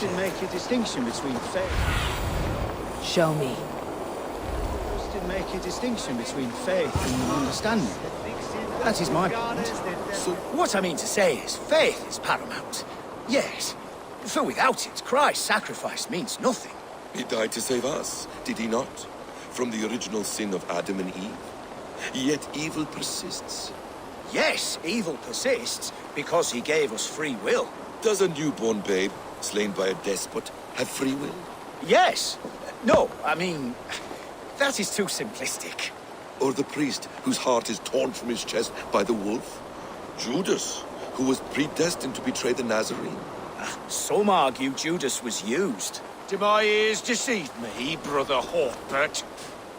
Didn't make a distinction between faith. Show me. Didn't make a distinction between faith and understanding. That is my point. So what I mean to say is, faith is paramount. Yes, for without it, Christ's sacrifice means nothing. He died to save us, did he not? From the original sin of Adam and Eve. Yet evil persists. Yes, evil persists because he gave us free will. Does a newborn babe, slain by a despot, have free will? Yes. No, I mean, that is too simplistic. Or the priest whose heart is torn from his chest by the wolf? Judas, who was predestined to betray the Nazarene? Some argue Judas was used. Do my ears deceive me, Brother Hawkbert?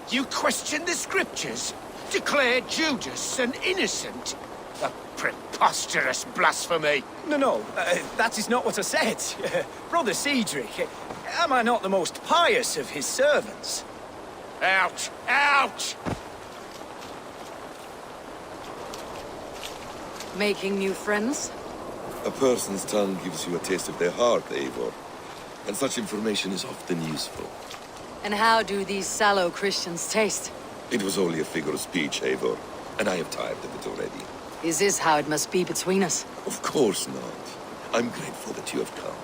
You question the scriptures? Declare Judas an innocent? A preposterous blasphemy! No, that is not what I said. Brother Cedric, am I not the most pious of his servants? Out! Out! Making new friends? A person's tongue gives you a taste of their heart, Eivor. And such information is often useful. And how do these sallow Christians taste? It was only a figure of speech, Eivor, and I have tired of it already. Is this how it must be between us? Of course not. I'm grateful that you have come.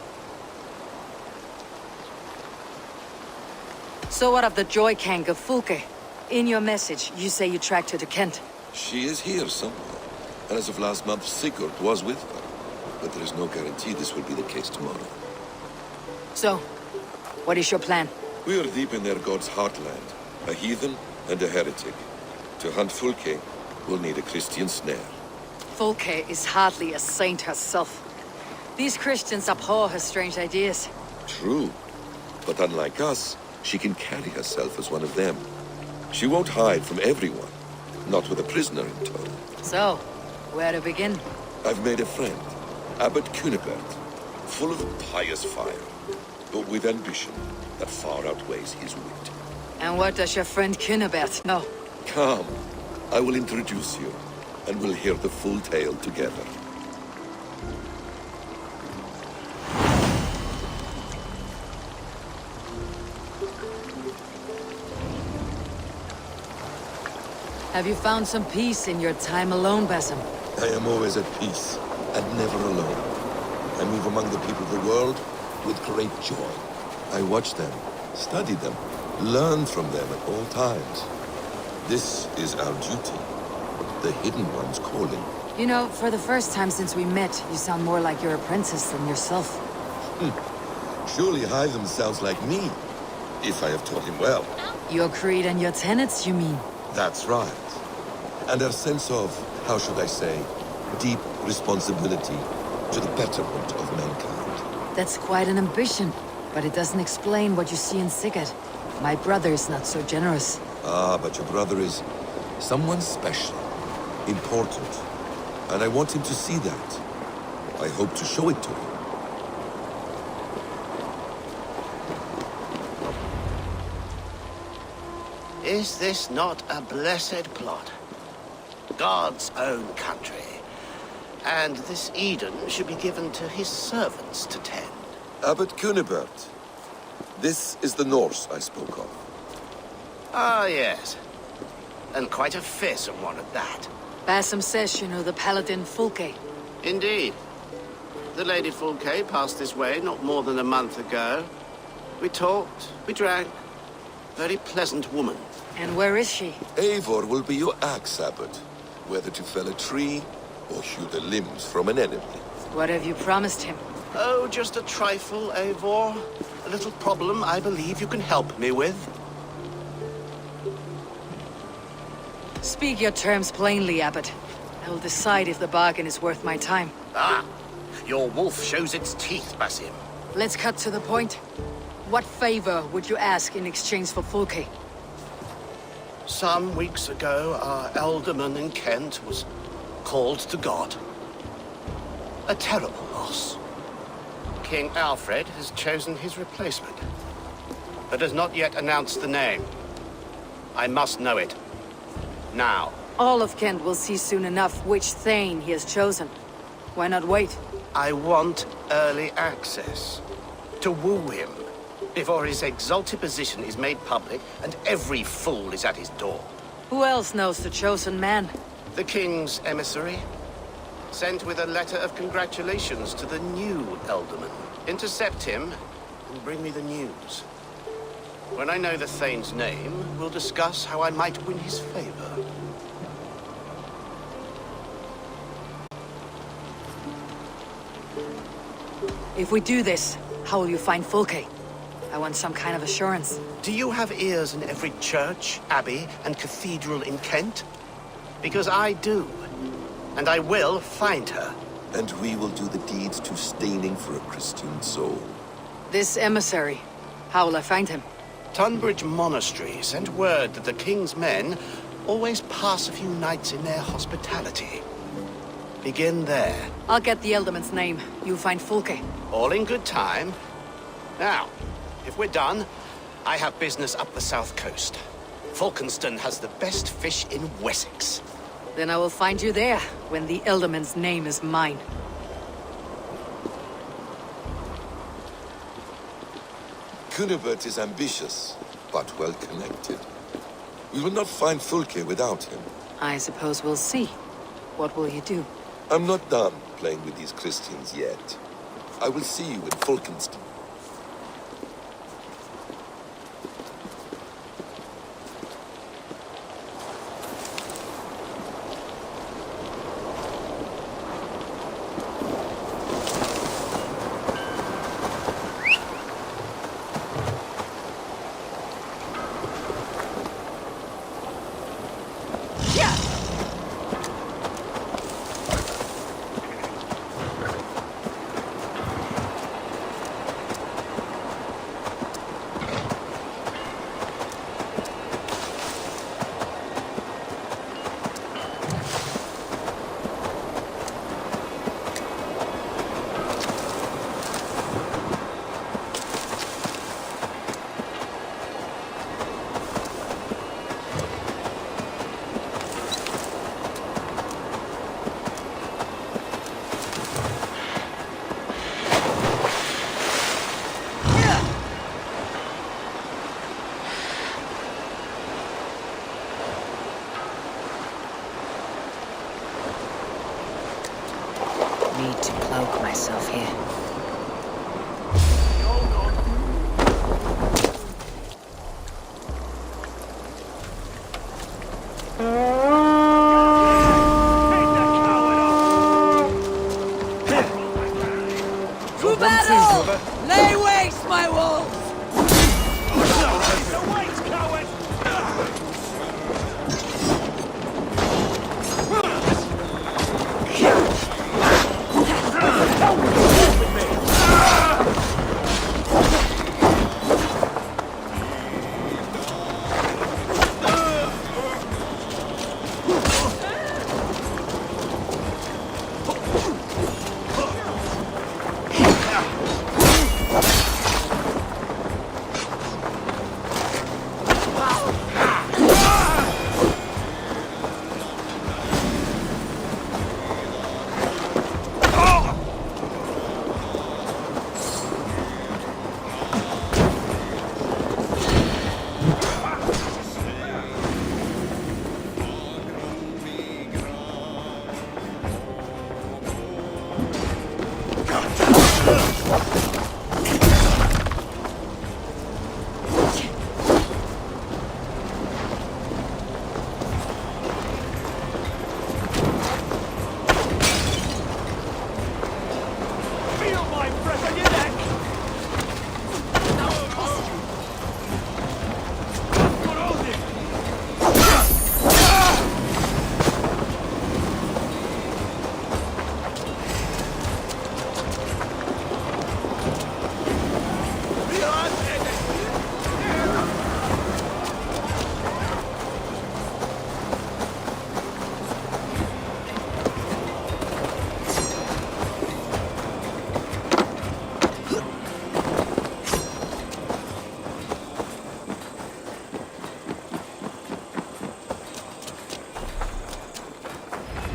So what of the Joy Kank of Fulke? In your message, you say you tracked her to Kent. She is here somewhere, and as of last month, Sigurd was with her. But there is no guarantee this will be the case tomorrow. So, what is your plan? We are deep in their god's heartland, a heathen and a heretic. To hunt Fulke, we'll need a Christian snare. Fulke is hardly a saint herself. These Christians abhor her strange ideas. True, but unlike us, she can carry herself as one of them. She won't hide from everyone, not with a prisoner in tow. So, where to begin? I've made a friend, Abbot Cunibert, full of pious fire, but with ambition that far outweighs his wit. And what does your friend Cunibert know? Come, I will introduce you, and we'll hear the full tale together. Have you found some peace in your time alone, Basim? I am always at peace, and never alone. I move among the people of the world with great joy. I watch them, study them, learn from them at all times. This is our duty, the Hidden One's calling. You know, for the first time since we met, you sound more like your apprentice than yourself. Surely Hytham sounds like me, if I have taught him well. Your creed and your tenets, you mean? That's right. And our sense of, how should I say, deep responsibility to the betterment of mankind. That's quite an ambition, but it doesn't explain what you see in Sigurd. My brother is not so generous. Ah, but your brother is someone special, important, and I want him to see that. I hope to show it to him. Is this not a blessed plot? God's own country. And this Eden should be given to his servants to tend. Abbot Cunibert. This is the Norse I spoke of. Ah, yes. And quite a fearsome one at that. Basim says you know the paladin Fulke. Indeed. The Lady Fulke passed this way not more than a month ago. We talked, we drank. Very pleasant woman. And where is she? Eivor will be your axe, Abbot. Whether to fell a tree or hew the limbs from an enemy. What have you promised him? Oh, just a trifle, Eivor. A little problem I believe you can help me with. Speak your terms plainly, Abbot. I will decide if the bargain is worth my time. Ah, your wolf shows its teeth, Basim. Let's cut to the point. What favor would you ask in exchange for Fulke? Some weeks ago, our alderman in Kent was called to God. A terrible loss. King Alfred has chosen his replacement, but has not yet announced the name. I must know it. Now. All of Kent will see soon enough which Thane he has chosen. Why not wait? I want early access to woo him before his exalted position is made public and every fool is at his door. Who else knows the chosen man? The king's emissary, sent with a letter of congratulations to the new Elderman. Intercept him and bring me the news. When I know the Thane's name, we'll discuss how I might win his favor. If we do this, how will you find Fulke? I want some kind of assurance. Do you have ears in every church, abbey, and cathedral in Kent? Because I do. And I will find her. And we will do the deeds too staining for a Christian soul. This emissary, how will I find him? Tunbridge Monastery sent word that the king's men always pass a few nights in their hospitality. Begin there. I'll get the Elderman's name. You find Fulke. All in good time. Now, if we're done, I have business up the south coast. Falkenston has the best fish in Wessex. Then I will find you there, when the Elderman's name is mine. Cunibert is ambitious, but well-connected. We will not find Fulke without him. I suppose we'll see. What will you do? I'm not done playing with these Christians yet. I will see you in Falkenston. Need to cloak myself here. To battle! Lay waste my wolves!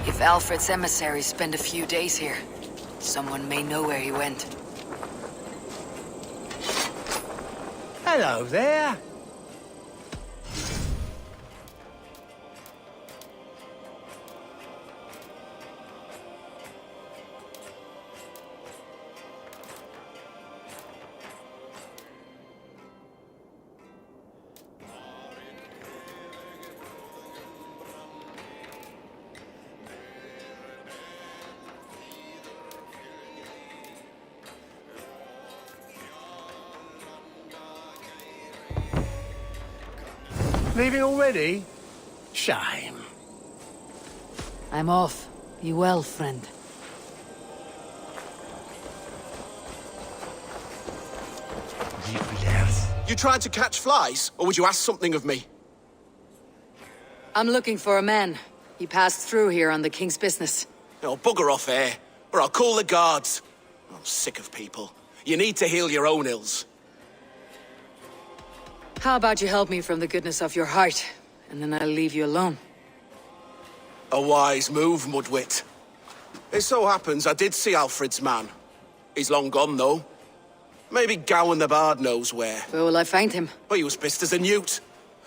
If Alfred's emissaries spend a few days here, someone may know where he went. Hello there. Leaving already? Shame. I'm off. Be well, friend. You tried to catch flies, or would you ask something of me? I'm looking for a man. He passed through here on the king's business. Oh, bugger off here, or I'll call the guards. I'm sick of people. You need to heal your own ills. How about you help me from the goodness of your heart, and then I'll leave you alone. A wise move, Mudwit. It so happens I did see Alfred's man. He's long gone, though. Maybe Gowan the Bard knows where. Where will I find him? But he was pissed as a newt.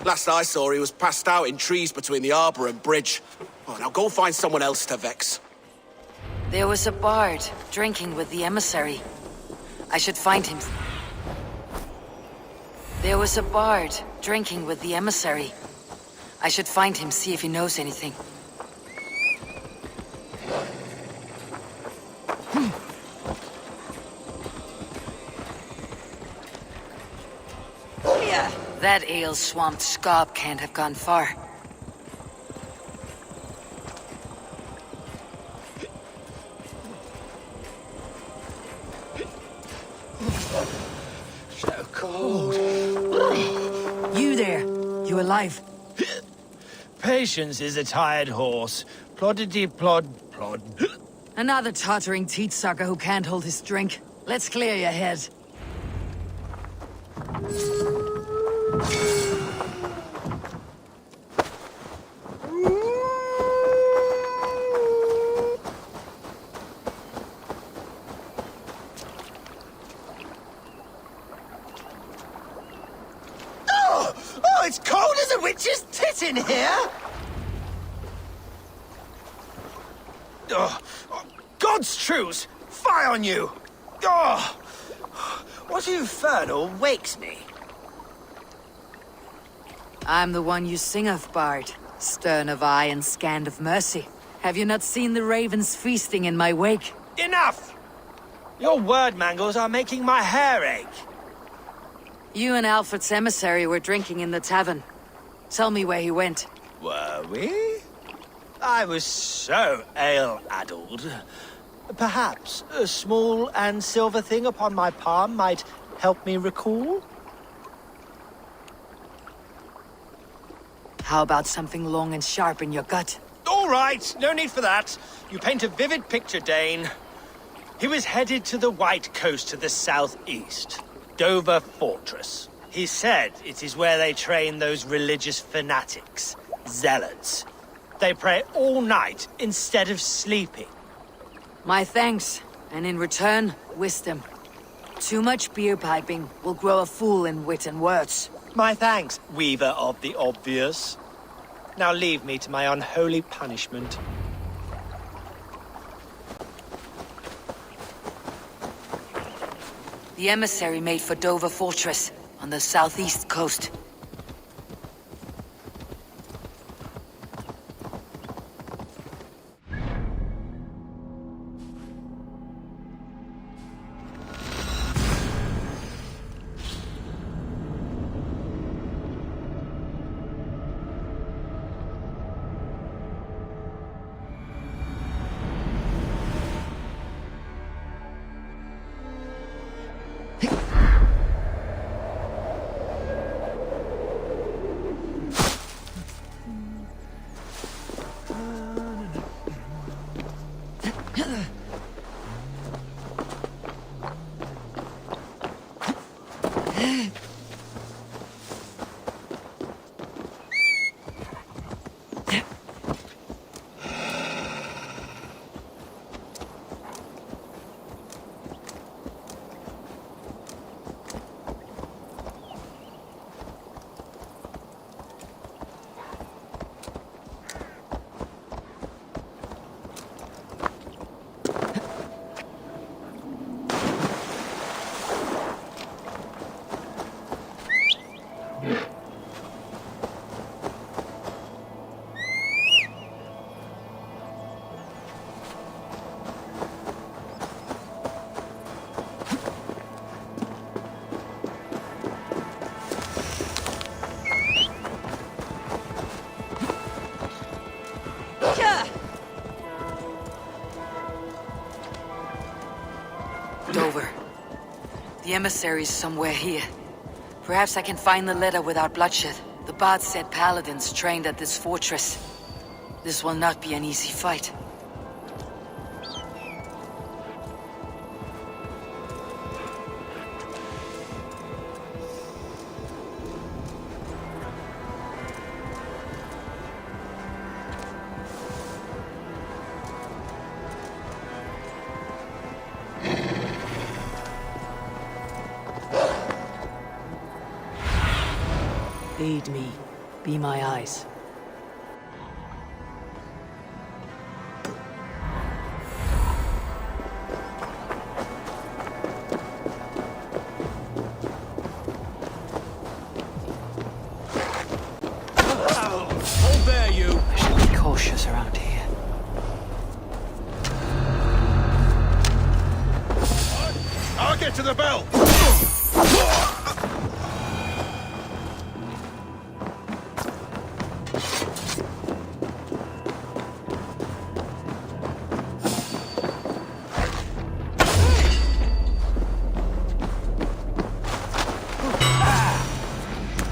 Last I saw, he was passed out in trees between the arbor and bridge. Oh, now go find someone else to vex. There was a bard drinking with the emissary. I should find him. There was a bard drinking with the emissary. I should find him, see if he knows anything. Yeah, that ale-swamped scob can't have gone far. So cold. You there? You alive? Patience is a tired horse. Ploddity plod plod. Another tottering teat-sucker who can't hold his drink. Let's clear your head. Oh, it's cold as a witch's tit in here! Oh, God's truce! Fie on you! Oh, what infernal wakes me? I'm the one you sing of, Bard. Stern of eye and scant of mercy. Have you not seen the ravens feasting in my wake? Enough! Your word mangles are making my hair ache. You and Alfred's emissary were drinking in the tavern. Tell me where he went. Were we? I was so ale-addled. Perhaps a small and silver thing upon my palm might help me recall? How about something long and sharp in your gut? All right, no need for that. You paint a vivid picture, Dane. He was headed to the White Coast to the southeast, Dover Fortress. He said it is where they train those religious fanatics, zealots. They pray all night instead of sleeping. My thanks, and in return, wisdom. Too much beer piping will grow a fool in wit and words. My thanks, weaver of the obvious. Now leave me to my unholy punishment. The emissary made for Dover Fortress, on the southeast coast. The emissary's somewhere here. Perhaps I can find the letter without bloodshed. The bard said paladins trained at this fortress. This will not be an easy fight. Aid me. Be my eyes. Hold there, you! I should be cautious around here. I'll get to the bell!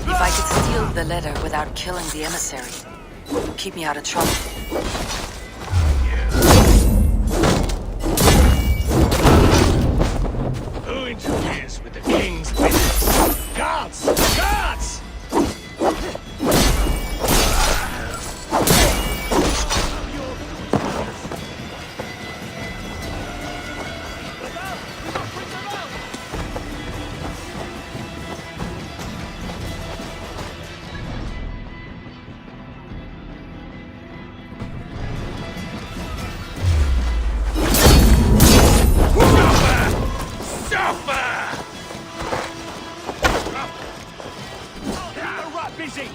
If I could steal the letter without killing the emissary, keep me out of trouble. Who interferes with the king's business? Guards! Guards! Busy!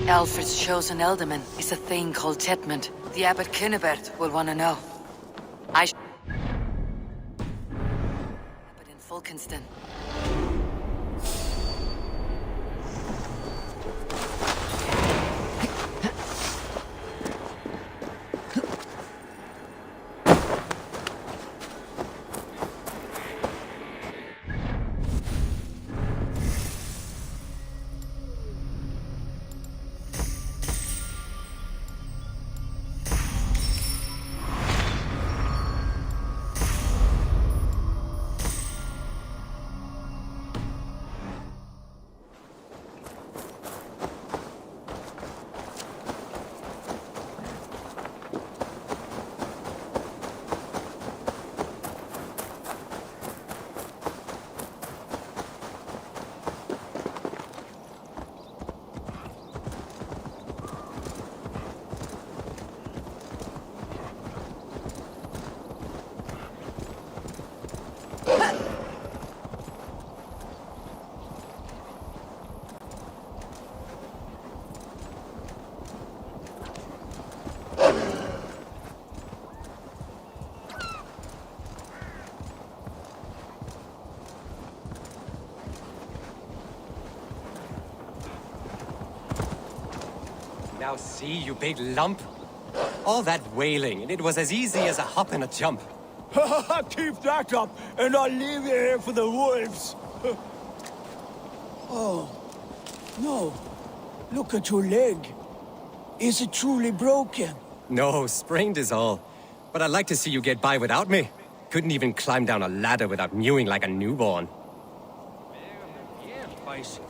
Alfred's chosen ealdorman is a thing called Tetmund. The Abbot Cynibert will want to know. Abbot in Fulkenston. Now see, you big lump. All that wailing, and it was as easy as a hop and a jump. Keep that up, and I'll leave you here for the wolves. Oh, no. Look at your leg. Is it truly broken? No, sprained is all. But I'd like to see you get by without me. Couldn't even climb down a ladder without mewing like a newborn. Yeah, bicycle.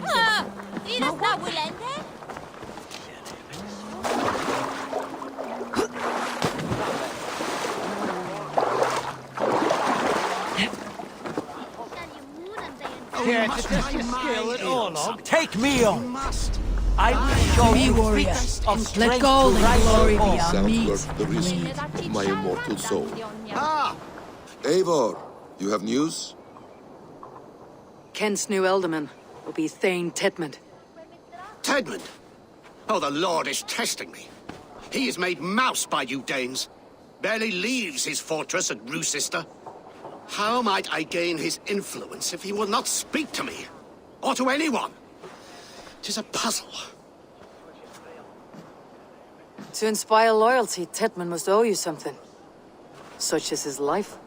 Ah, Ina sta volente? care to test your skill at Orlog? Take me on. Must. I will show Me, you warrior. feats of strength Let gold to and rise glory above. be our Sounds meat. worth the risk of my immortal soul. Ah, Eivor, you have news? Kent's new ealdorman will be Thane Tedmund. Tedmund. Oh, the Lord is testing me. He is made mouse by you Danes. Barely leaves his fortress at Roosister. How might I gain his influence if he will not speak to me? Or to anyone? 'Tis a puzzle. To inspire loyalty, Tedmund must owe you something. Such as his life.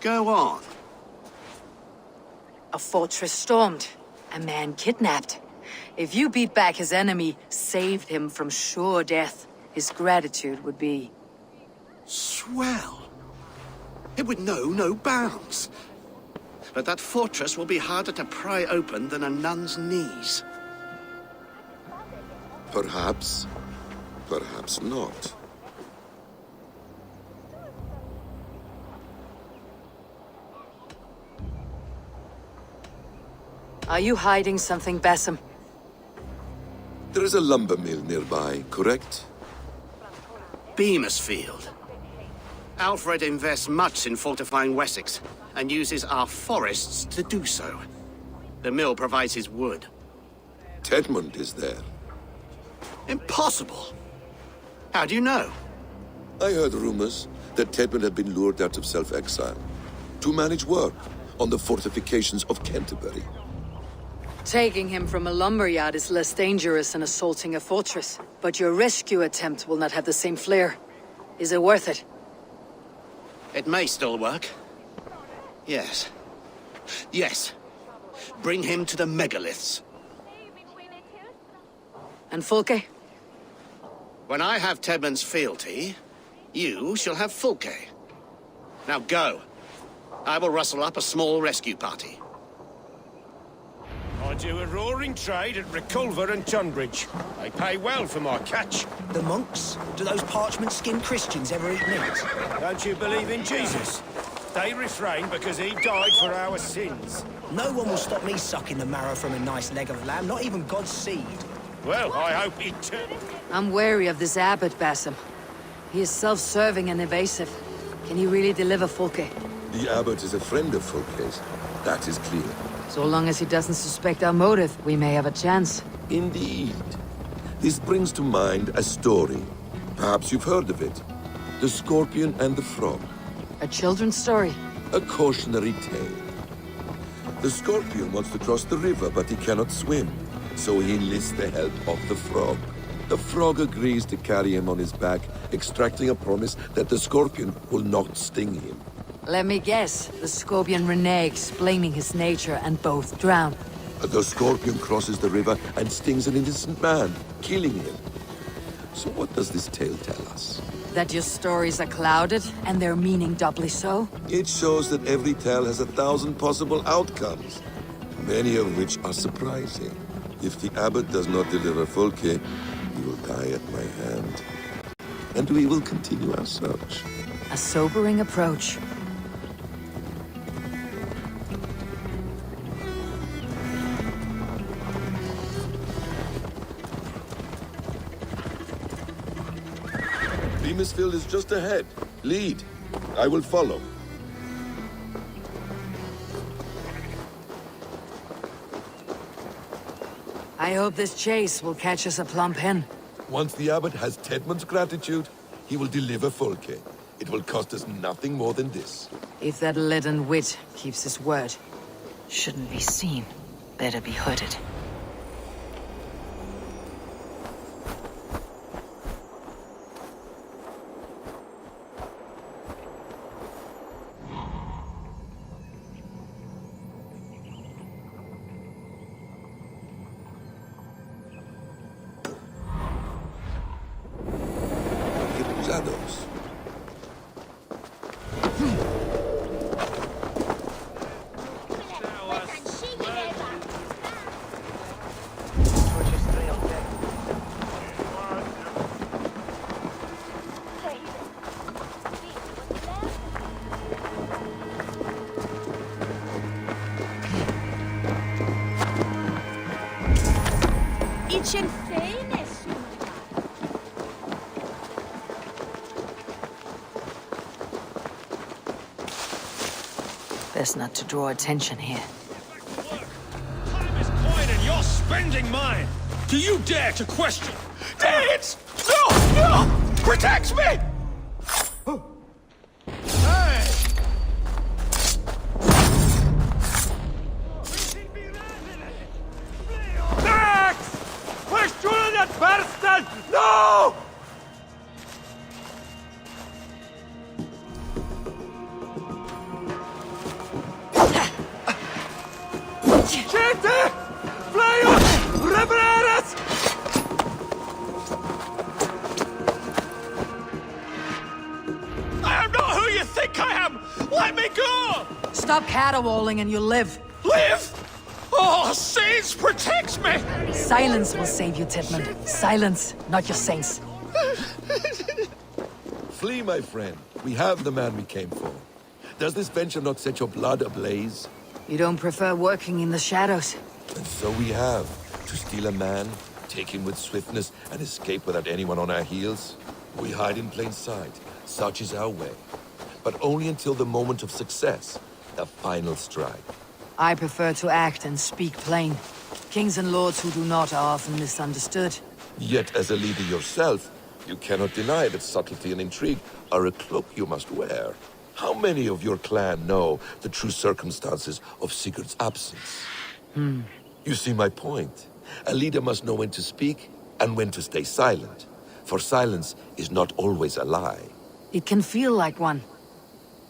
Go on. A fortress stormed. A man kidnapped. If you beat back his enemy, saved him from sure death, his gratitude would be... Swell. It would know no bounds. But that fortress will be harder to pry open than a nun's knees. Perhaps. Perhaps not. Are you hiding something, Bassam? There is a lumber mill nearby, correct? Beamisfield. Alfred invests much in fortifying Wessex, and uses our forests to do so. The mill provides his wood. Tedmund is there. Impossible! How do you know? I heard rumors that Tedmund had been lured out of self-exile to manage work on the fortifications of Canterbury. Taking him from a lumberyard is less dangerous than assaulting a fortress. But your rescue attempt will not have the same flair. Is it worth it? It may still work. Yes. Yes. Bring him to the megaliths. And Fulke? When I have Tedmund's fealty, you shall have Fulke. Now go. I will rustle up a small rescue party. I do a roaring trade at Reculver and Tunbridge. They pay well for my catch. The monks? Do those parchment-skinned Christians ever eat meat? Don't you believe in Jesus? They refrain because he died for our sins. No one will stop me sucking the marrow from a nice leg of lamb, not even God's seed. Well, I hope he too. I'm wary of this abbot, Bassam. He is self-serving and evasive. Can he really deliver Fulke? The abbot is a friend of Fulke's. That is clear. So long as he doesn't suspect our motive, we may have a chance. Indeed. This brings to mind a story. Perhaps you've heard of it. The Scorpion and the Frog. A children's story? A cautionary tale. The Scorpion wants to cross the river, but he cannot swim. So he enlists the help of the Frog. The Frog agrees to carry him on his back, extracting a promise that the Scorpion will not sting him. Let me guess. The Scorpion reneges, blaming his nature, and both drown. The Scorpion crosses the river and stings an innocent man, killing him. So what does this tale tell us? That your stories are clouded, and their meaning doubly so? It shows that every tale has 1,000 possible outcomes, many of which are surprising. If the abbot does not deliver Fulke, he will die at my hand. And we will continue our search. A sobering approach. Beamisfield is just ahead. Lead. I will follow. I hope this chase will catch us a plump hen. Once the abbot has Tedmund's gratitude, he will deliver Fulke. It will cost us nothing more than this. If that leaden wit keeps his word. Shouldn't be seen. Better be hooded. Cruzados. Sinn Féin is Best not to draw attention here. Time is coin and you're spending mine! Do you dare to question? Danes! No! No! Protect me! Hey! Max! Question at Berston! No! Gente! Flyers! Revereras! I am not who you think I am! Let me go! Stop caterwauling and you'll live. Live! Oh, saints, protect me! Silence will save you, Tedmund. Silence, not your saints. Flee, my friend. We have the man we came for. Does this venture not set your blood ablaze? You don't prefer working in the shadows? And so we have. To steal a man, take him with swiftness, and escape without anyone on our heels? We hide in plain sight. Such is our way. But only until the moment of success. The final strike. I prefer to act and speak plain. Kings and lords who do not are often misunderstood. Yet, as a leader yourself, you cannot deny that subtlety and intrigue are a cloak you must wear. How many of your clan know the true circumstances of Sigurd's absence? You see my point. A leader must know when to speak and when to stay silent. For silence is not always a lie. It can feel like one.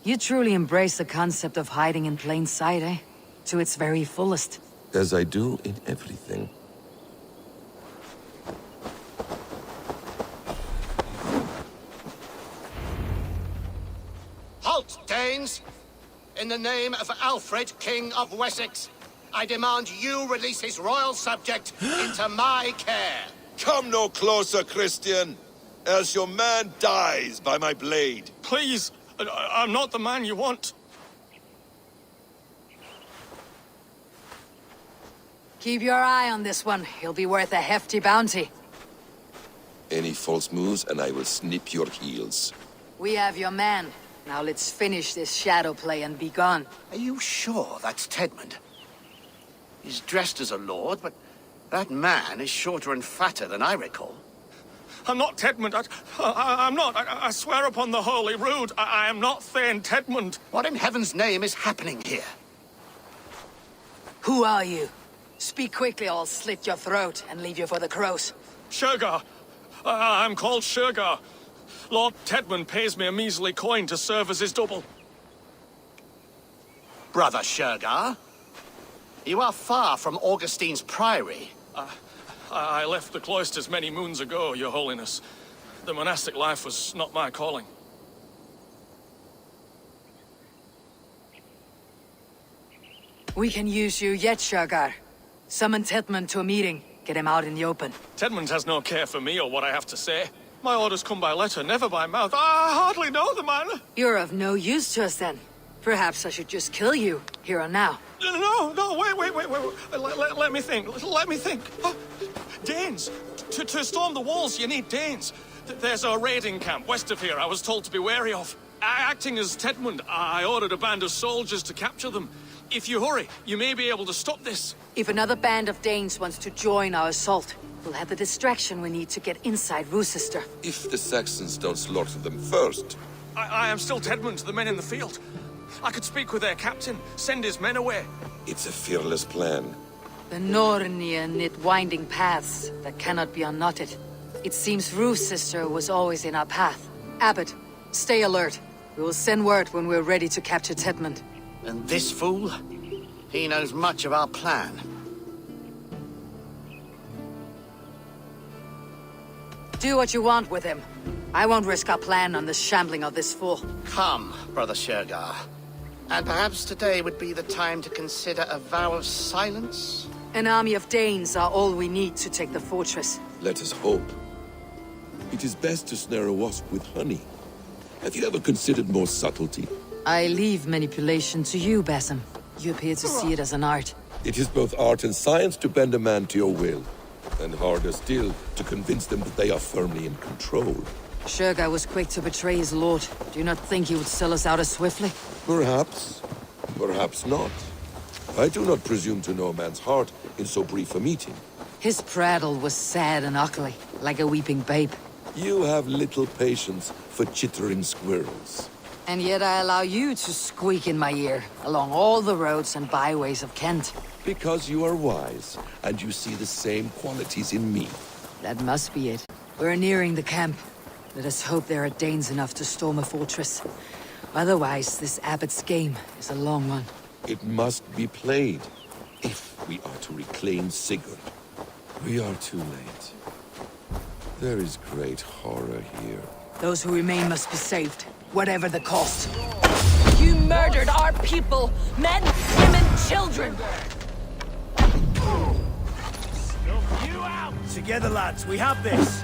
You truly embrace the concept of hiding in plain sight, eh? To its very fullest. As I do in everything. Halt, Danes! In the name of Alfred, King of Wessex, I demand you release his royal subject into my care. Come no closer, Christian, else your man dies by my blade. Please, I'm not the man you want. Keep your eye on this one. He'll be worth a hefty bounty. Any false moves and I will snip your heels. We have your man. Now let's finish this shadow play and be gone. Are you sure that's Tedmund? He's dressed as a lord, but that man is shorter and fatter than I recall. I'm not Tedmund. I'm not. I swear upon the Holy Rood, I am not Thane Tedmund. What in heaven's name is happening here? Who are you? Speak quickly or I'll slit your throat and leave you for the crows. Shergar. I'm called Shergar. Lord Tedmund pays me a measly coin to serve as his double. Brother Shergar? You are far from Augustine's priory. I left the cloisters many moons ago, Your Holiness. The monastic life was not my calling. We can use you yet, Shergar. Summon Tedmund to a meeting. Get him out in the open. Tedmund has no care for me or what I have to say. My orders come by letter, never by mouth. I hardly know the man. You're of no use to us then. Perhaps I should just kill you, here and now. No, wait. Let me think. Let me think. Danes. To storm the walls, you need Danes. There's a raiding camp west of here I was told to be wary of. Acting as Tedmund, I ordered a band of soldiers to capture them. If you hurry, you may be able to stop this. If another band of Danes wants to join our assault, we'll have the distraction we need to get inside Rochester. If the Saxons don't slaughter them first. I am still Tedmund to the men in the field. I could speak with their captain, send his men away. It's a fearless plan. The Nornir knit winding paths that cannot be unknotted. It seems Rochester was always in our path. Abbot, stay alert. We will send word when we're ready to capture Tedmund. And this fool? He knows much of our plan. Do what you want with him. I won't risk our plan on the shambling of this fool. Come, Brother Shergar. And perhaps today would be the time to consider a vow of silence? An army of Danes are all we need to take the fortress. Let us hope. It is best to snare a wasp with honey. Have you ever considered more subtlety? I leave manipulation to you, Basim. You appear to see it as an art. It is both art and science to bend a man to your will. And harder still to convince them that they are firmly in control. Shergar was quick to betray his lord. Do you not think he would sell us out as swiftly? Perhaps. Perhaps not. I do not presume to know a man's heart in so brief a meeting. His prattle was sad and ugly, like a weeping babe. You have little patience for chittering squirrels. And yet I allow you to squeak in my ear, along all the roads and byways of Kent. Because you are wise, and you see the same qualities in me. That must be it. We're nearing the camp. Let us hope there are Danes enough to storm a fortress. Otherwise, this abbot's game is a long one. It must be played, if we are to reclaim Sigurd. We are too late. There is great horror here. Those who remain must be saved, whatever the cost. You murdered our people! Men, women, children! You out! Together, lads, we have this!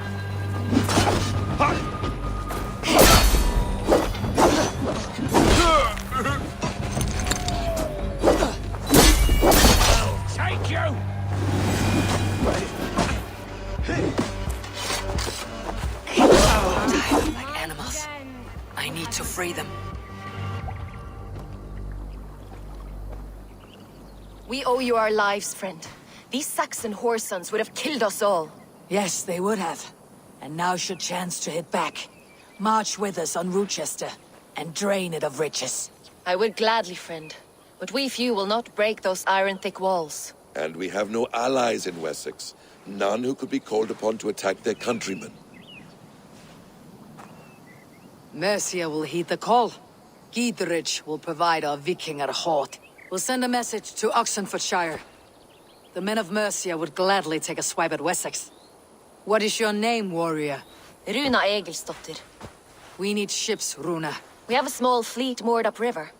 I'll take you! Tired like animals. I need to free them. We owe you our lives, friend. These Saxon whoresons would have killed us all. Yes, they would have. And now should chance to hit back. March with us on Rochester, and drain it of riches. I would gladly, friend. But we few will not break those iron-thick walls. And we have no allies in Wessex. None who could be called upon to attack their countrymen. Mercia will heed the call. Gidrich will provide our Vikingar Hort. We'll send a message to Oxenfordshire. The men of Mercia would gladly take a swipe at Wessex. What is your name, warrior? Runa Egilsdottir. We need ships, Runa. We have a small fleet moored upriver.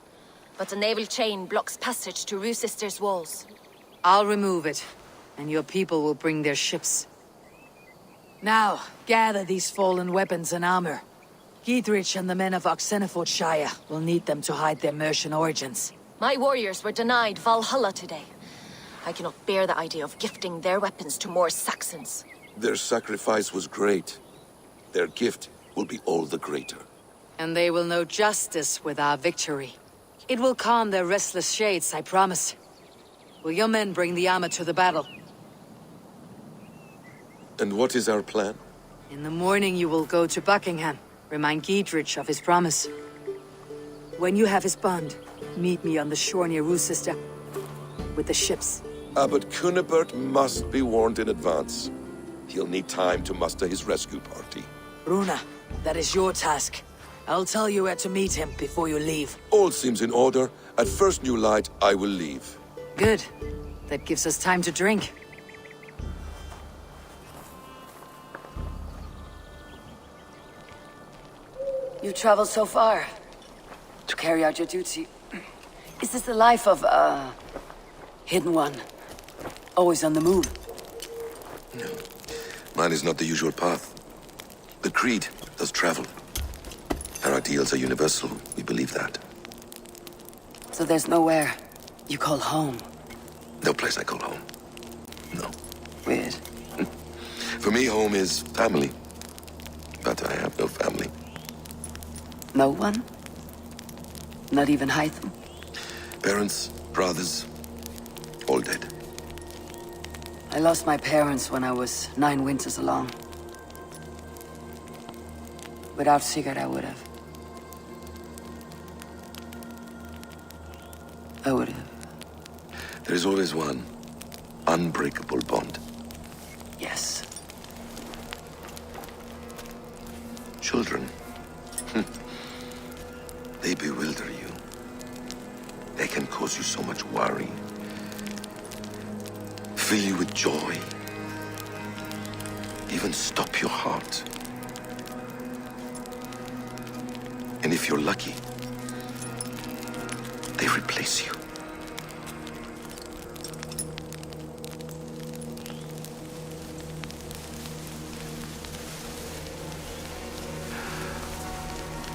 But a naval chain blocks passage to Rochester's walls. I'll remove it, and your people will bring their ships. Now, gather these fallen weapons and armor. Gidrich and the men of Oxenfordshire will need them to hide their Mercian origins. My warriors were denied Valhalla today. I cannot bear the idea of gifting their weapons to more Saxons. Their sacrifice was great. Their gift will be all the greater. And they will know justice with our victory. It will calm their restless shades, I promise. Will your men bring the armor to the battle? And what is our plan? In the morning you will go to Buckingham. Remind Gidrich of his promise. When you have his bond, meet me on the shore near Rochester with the ships. Abbot Cunibert must be warned in advance. He'll need time to muster his rescue party. Runa, that is your task. I'll tell you where to meet him before you leave. All seems in order. At first new light, I will leave. Good. That gives us time to drink. You traveled so far to carry out your duty. Is this the life of a hidden one? Always on the move? No. Mine is not the usual path. The Creed does travel. Our ideals are universal. We believe that. So there's nowhere you call home? No place I call home. No. Weird. For me, home is family. But I have no family. No one? Not even Hytham? Parents, brothers, all dead. I lost my parents when I was 9 winters along. Without Sigurd, I would have. I would have. There is always one unbreakable bond. Yes. Children. They bewilder you. They can cause you so much worry. Fill you with joy. Even stop your heart. And if you're lucky, they replace you.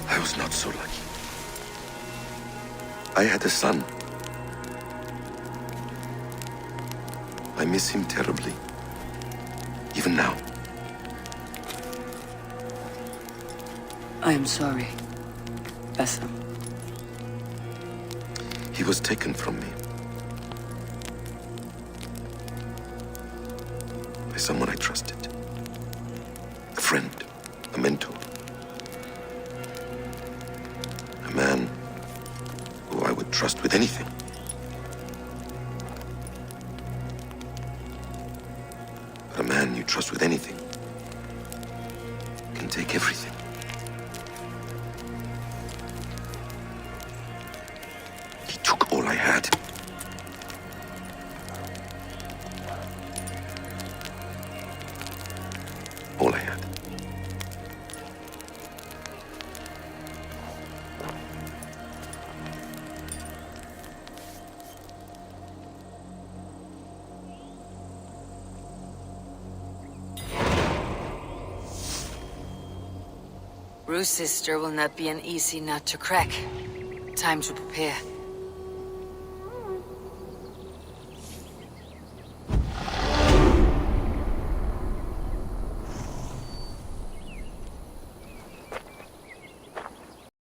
I was not so lucky. I had a son. I miss him terribly. Even now. I am sorry, Bessa. He was taken from me. By someone I trusted. A friend, a mentor. A man who I would trust with anything. But a man you trust with anything can take everything. He took all I had. All I had. Rue's sister will not be an easy nut to crack. Time to prepare.